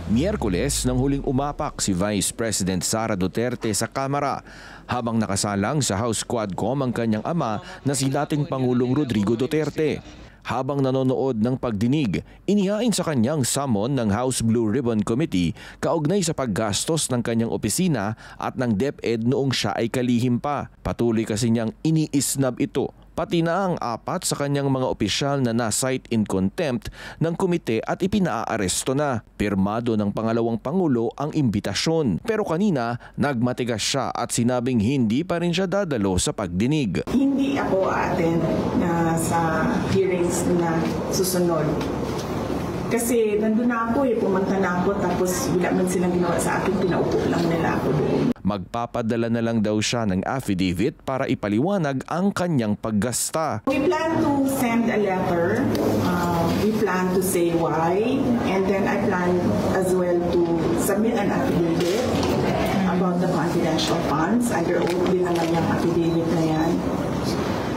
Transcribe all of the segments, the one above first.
Miyerkules nang huling umapak si Vice President Sara Duterte sa Kamara habang nakasalang sa House Quadcom ang kanyang ama na si dating Pangulong Rodrigo Duterte. Habang nanonood ng pagdinig, inihain sa kanyang summon ng House Blue Ribbon Committee kaugnay sa paggastos ng kanyang opisina at ng DepEd noong siya ay kalihim pa. Patuloy kasi niyang iniisnab ito, pati na ang 4 sa kanyang mga opisyal na na-cite in contempt ng komite at ipinaaresto na. Pirmado ng pangalawang Pangulo ang imbitasyon. Pero kanina, nagmatigas siya at sinabing hindi pa rin siya dadalo sa pagdinig. Hindi ako attend na sa hearings na susunod. Kasi nandun na ako pumunta na ako tapos wala man silang ginawa sa akin, pinaupo lang nila ako doon. Magpapadala na lang daw siya ng affidavit para ipaliwanag ang kanyang paggasta. We plan to send a letter. We plan to say why. And then I plan as well to submit an affidavit about the confidential funds. Under oath din naman yung affidavit na yan.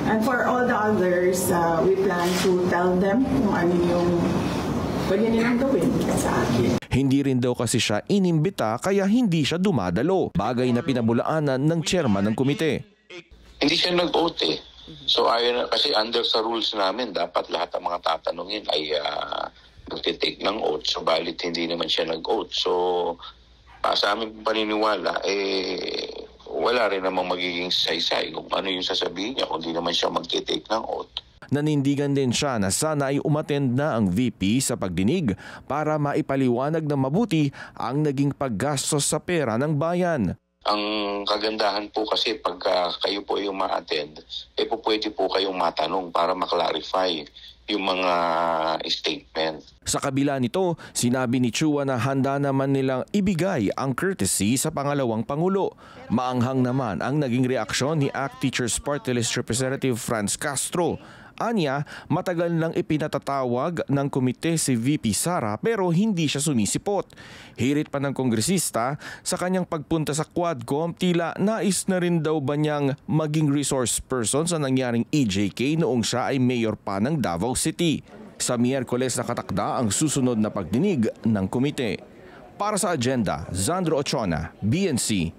And for all the others, we plan to tell them kung ano yung pwede nilang gawin sa akin. Hindi rin daw kasi siya inimbita kaya hindi siya dumadalo. Bagay na pinabulaanan ng chairman ng komite. Hindi siya nag-oath eh. So ayun, kasi under sa rules namin, dapat lahat ng mga tatanungin ay magtitake ng oath. So balit hindi naman siya nag-oath. So sa aming paniniwala, wala rin namang magiging saysay kung ano yung sasabihin niya kung hindi naman siya magtitake ng oath. Nanindigan din siya na sana ay umattend na ang VP sa pagdinig para maipaliwanag na mabuti ang naging paggastos sa pera ng bayan. Ang kagandahan po kasi pagka kayo po yung ma-attend, pwede po kayong matanong para maklarify yung mga statement. Sa kabila nito, sinabi ni Chua na handa naman nilang ibigay ang courtesy sa pangalawang Pangulo. Maanghang naman ang naging reaksyon ni ACT Teachers Party List Representative Franz Castro. Anya, matagal nang ipinatatawag ng komite si VP Sara pero hindi siya sumisipot. Hirit pa ng kongresista, sa kanyang pagpunta sa Quadcom, tila nais na rin daw ba niyang maging resource person sa nangyaring EJK noong siya ay mayor pa ng Davao City. Sa Miyerkules nakatakda ang susunod na pagdinig ng komite. Para sa agenda, Zandro Ochona, BNC.